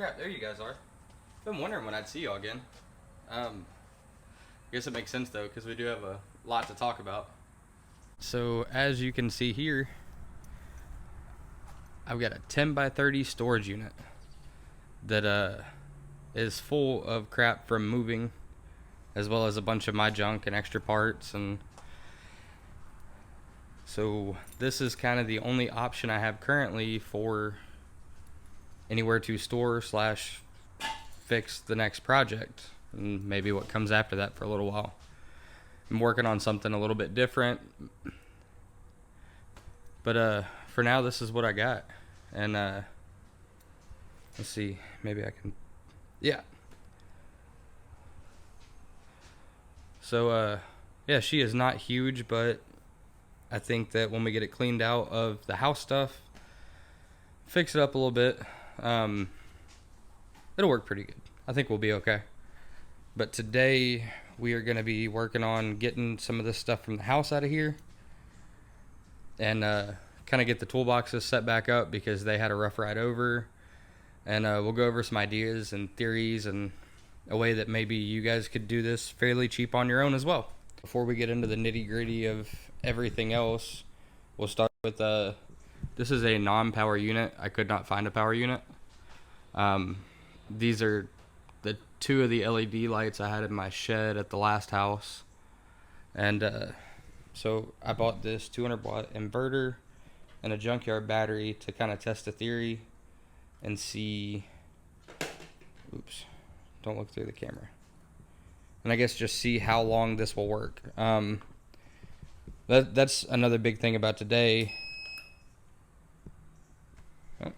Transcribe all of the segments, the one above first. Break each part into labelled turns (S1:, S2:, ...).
S1: crap, there you guys are. Been wondering when I'd see y'all again. I guess it makes sense though, because we do have a lot to talk about. So as you can see here, I've got a 10 by 30 storage unit that is full of crap from moving, as well as a bunch of my junk and extra parts. And so this is kind of the only option I have currently for anywhere to store slash fix the next project, and maybe what comes after that for a little while. I'm working on something a little bit different, but for now this is what I got. And let's see, maybe I can, yeah. So yeah, she is not huge, but I think that when we get it cleaned out of the house stuff, fix it up a little bit, it'll work pretty good. I think we'll be okay. But today we are going to be working on getting some of this stuff from the house out of here, and kind of get the toolboxes set back up because they had a rough ride over. And we'll go over some ideas and theories and a way that maybe you guys could do this fairly cheap on your own as well. Before we get into the nitty gritty of everything else, we'll start with this is a non-power unit. I could not find a power unit. These are the two of the LED lights I had in my shed at the last house. And so I bought this 200 watt inverter and a junkyard battery to kind of test a theory and see, oops, don't look through the camera. And I guess just see how long this will work. That's another big thing about today. Oh,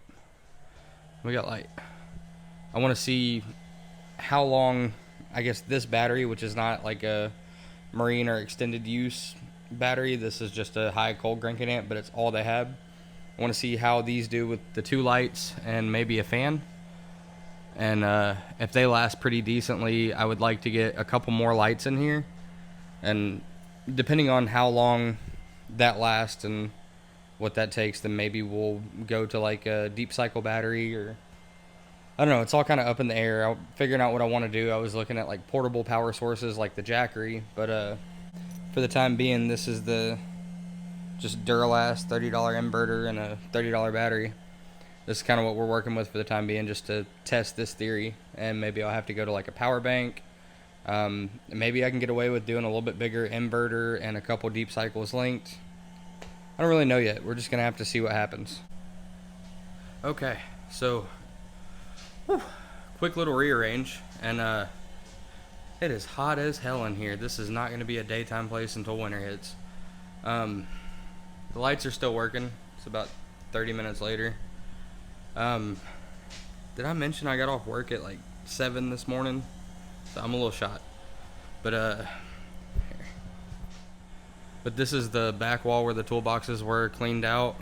S1: we got light. I want to see how long, I guess, this battery, which is not like a marine or extended use battery. This is just a high cold cranking amp, but it's all they have. I want to see how these do with the two lights and maybe a fan. And if they last pretty decently, I would like to get a couple more lights in here. And depending on how long that lasts and what that takes, then maybe we'll go to like a deep cycle battery, or I don't know. It's all kind of up in the air. I'm figuring out what I want to do. I was looking at like portable power sources like the Jackery, but for the time being, this is the just Duralast $30 inverter and a $30 battery. This is kind of what we're working with for the time being, just to test this theory. And maybe I'll have to go to like a power bank. Maybe I can get away with doing a little bit bigger inverter and a couple deep cycles linked. I don't really know yet. We're just gonna have to see what happens. Okay, so quick little rearrange, and it is hot as hell in here. This is not going to be a daytime place until winter hits. The lights are still working. It's about 30 minutes later. Did I mention I got off work at like 7 this morning? So I'm a little shot. But here. But this is the back wall where the toolboxes were cleaned out.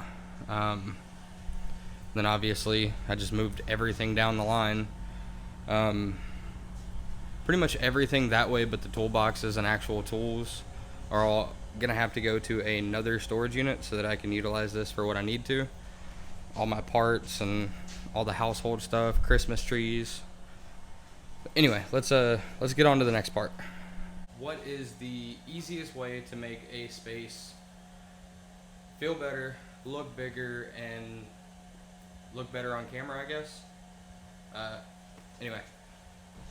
S1: Then obviously I just moved everything down the line. Pretty much everything that way but the toolboxes and actual tools are all gonna have to go to another storage unit so that I can utilize this for what I need to. All my parts and all the household stuff, Christmas trees. But anyway, let's get on to the next part. What is the easiest way to make a space feel better, look bigger, and look better on camera, I guess? Anyway,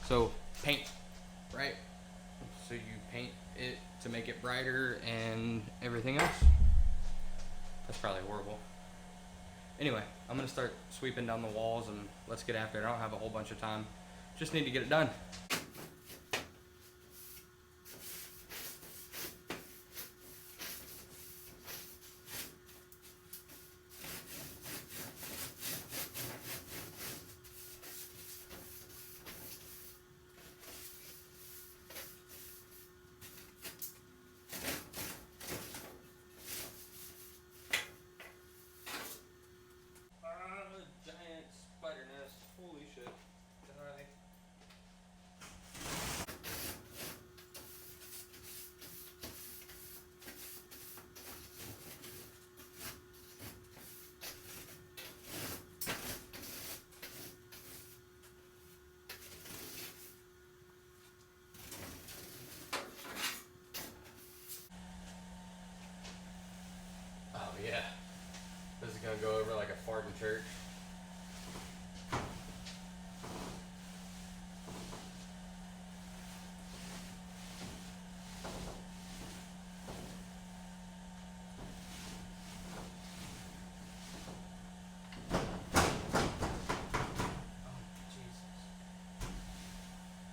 S1: so paint, right? So you paint it to make it brighter and everything else. That's probably horrible. Anyway, I'm gonna start sweeping down the walls and let's get after it. I don't have a whole bunch of time. Just need to get it done. church.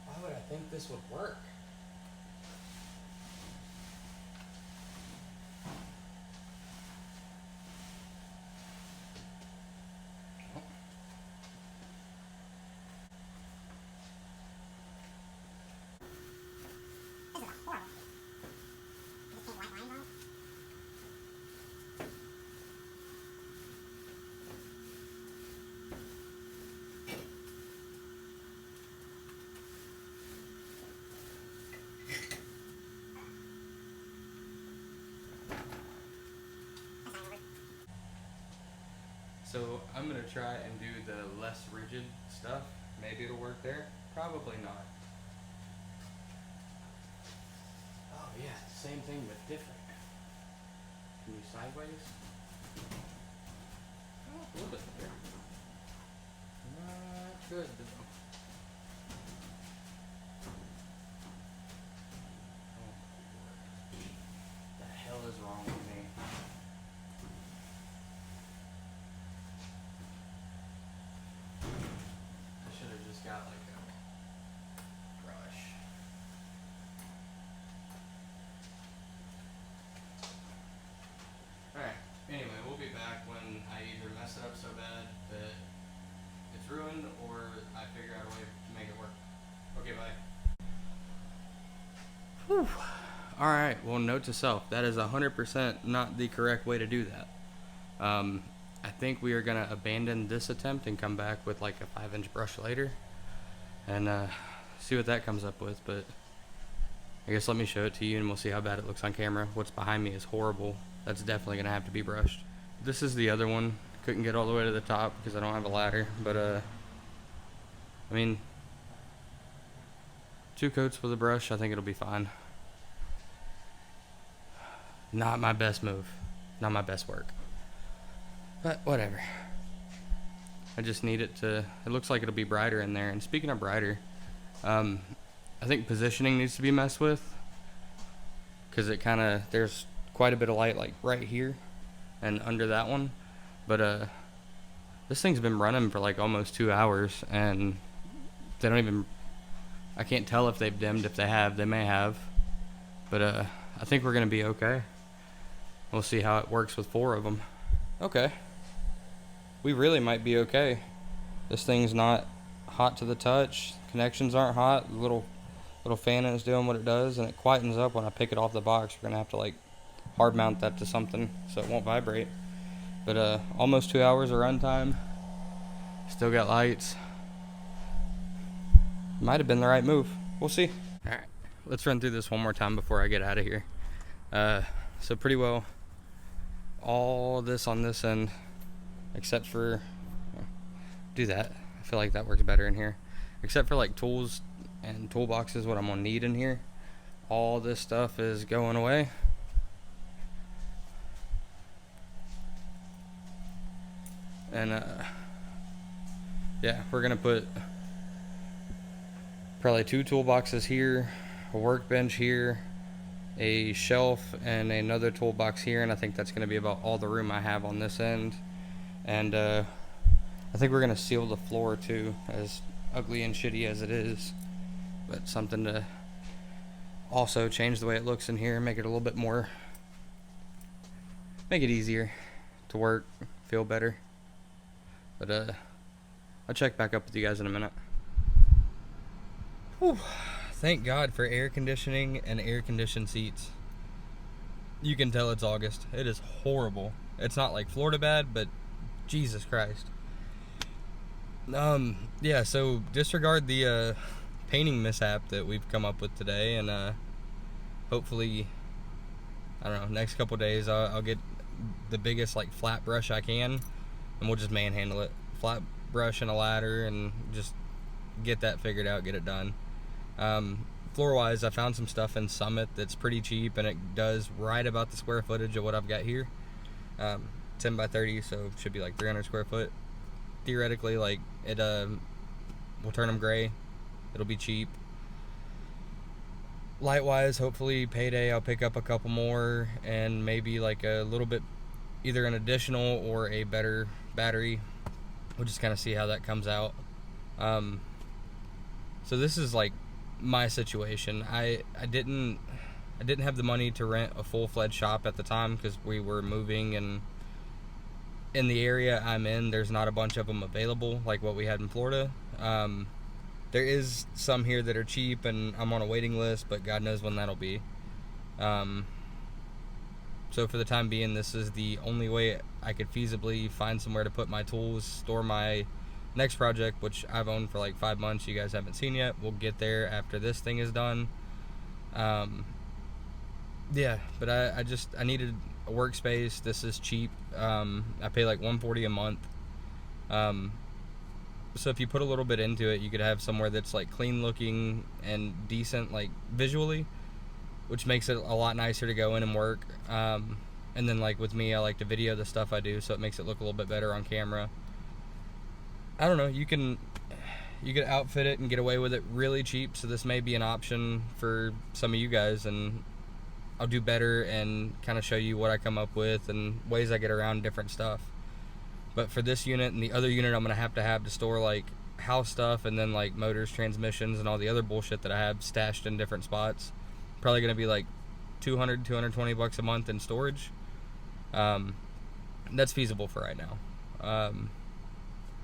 S1: Why would I think this would work? So I'm gonna try and do the less rigid stuff. Maybe it'll work there. Probably not. Oh yeah, same thing but different. Can you sideways? Oh, a little bit better. Not good though. Oh, what the hell is wrong with me? I should have just got like a brush. Alright, anyway, we'll be back when I either mess it up so bad that it's ruined or I figure out a way to make it work. Okay, bye. Whew. Alright, well, note to self, that is 100% not the correct way to do that. I think we are going to abandon this attempt and come back with like a 5-inch brush later and see what that comes up with, but I guess let me show it to you and we'll see how bad it looks on camera. What's behind me is horrible. That's definitely going to have to be brushed. This is the other one. Couldn't get all the way to the top because I don't have a ladder, but I mean, 2 coats with a brush, I think it'll be fine. Not my best move. Not my best work. But whatever. I just need it to, it looks like it'll be brighter in there. And speaking of brighter, I think positioning needs to be messed with. Because it kind of, there's quite a bit of light like right here and under that one. But this thing's been running for like almost 2 hours. And they don't even, I can't tell if they've dimmed. If they have, they may have. But I think we're going to be okay. We'll see how it works with 4 of them. Okay. We really might be okay. This thing's not hot to the touch. Connections aren't hot. The little fan is doing what it does, and it quietens up when I pick it off the box. We're gonna have to like hard mount that to something so it won't vibrate. But almost 2 hours of runtime. Still got lights. Might have been the right move. We'll see. All right, let's run through this one more time before I get out of here. So pretty well all this on this end, except for, do that. I feel like that works better in here. Except for like tools and toolboxes, what I'm gonna need in here. All this stuff is going away. And yeah, we're gonna put probably 2 toolboxes here, a workbench here, a shelf, and another toolbox here, and I think that's going to be about all the room I have on this end. And I think we're going to seal the floor too, as ugly and shitty as it is, but something to also change the way it looks in here, make it a little bit more, make it easier to work, feel better. But I'll check back up with you guys in a minute. Whew. Thank God for air conditioning and air-conditioned seats. You can tell it's August. It is horrible. It's not like Florida bad, but Jesus Christ. Yeah, so disregard the painting mishap that we've come up with today, and hopefully, I don't know, next couple days I'll get the biggest like flat brush I can, and we'll just manhandle it. Flat brush and a ladder, and just get that figured out, get it done. Floor wise, I found some stuff in Summit that's pretty cheap, and it does right about the square footage of what I've got here. 10 by 30, so it should be like 300 square foot. Theoretically, like, it will turn them gray. It'll be cheap. Light-wise, hopefully payday I'll pick up a couple more and maybe like a little bit, either an additional or a better battery. We'll just kind of see how that comes out. So this is like my situation. I didn't have the money to rent a full-fledged shop at the time because we were moving, and in the area I'm in, there's not a bunch of them available like what we had in Florida. There is some here that are cheap, and I'm on a waiting list, but God knows when that'll be. So for the time being, this is the only way I could feasibly find somewhere to put my tools, store my next project, which I've owned for like 5 months. You guys haven't seen yet. We'll get there after this thing is done. Yeah, but I needed a workspace. This is cheap. I pay like $140 a month. So if you put a little bit into it, you could have somewhere that's like clean looking and decent, like visually, which makes it a lot nicer to go in and work. And then like with me, I like to video the stuff I do, so it makes it look a little bit better on camera. I don't know, you could outfit it and get away with it really cheap, so this may be an option for some of you guys, and I'll do better and kind of show you what I come up with and ways I get around different stuff. But for this unit and the other unit I'm going to have to store like house stuff, and then like motors, transmissions, and all the other bullshit that I have stashed in different spots, probably going to be like $220 a month in storage. That's feasible for right now.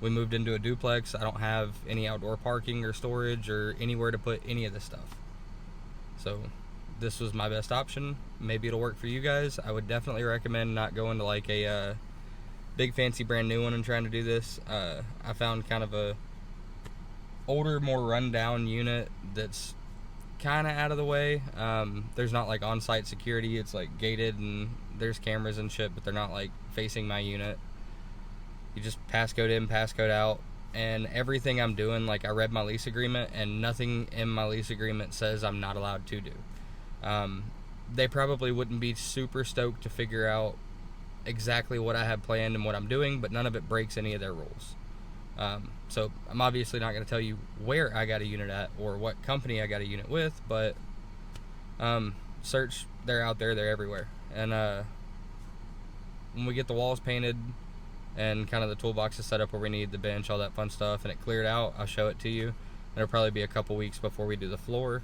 S1: We moved into a duplex. I don't have any outdoor parking or storage or anywhere to put any of this stuff. So this was my best option. Maybe it'll work for you guys. I would definitely recommend not going to like a big fancy brand new one and trying to do this. I found kind of a older, more rundown unit that's kind of out of the way. There's not like on-site security. It's like gated and there's cameras and shit, but they're not like facing my unit. You just passcode in, passcode out, and everything I'm doing, like I read my lease agreement, and nothing in my lease agreement says I'm not allowed to do. They probably wouldn't be super stoked to figure out exactly what I have planned and what I'm doing, but none of it breaks any of their rules. So I'm obviously not going to tell you where I got a unit at or what company I got a unit with, but search, they're out there, they're everywhere. And when we get the walls painted and kind of the toolbox is set up where we need, the bench, all that fun stuff, and it cleared out, I'll show it to you. It'll probably be a couple weeks before we do the floor.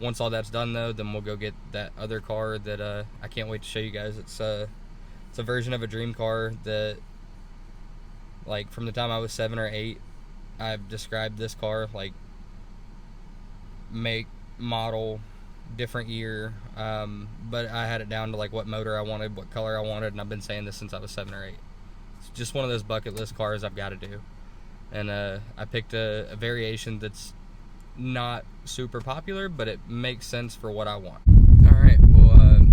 S1: Once all that's done though, then we'll go get that other car that I can't wait to show you guys. It's a version of a dream car that, like, from the time I was 7 or 8, I've described this car, like, make, model, different year, but I had it down to like what motor I wanted, what color I wanted, and I've been saying this since I was 7 or 8. It's just one of those bucket list cars I've got to do. And I picked a variation that's not super popular, but it makes sense for what I want. Alright, well,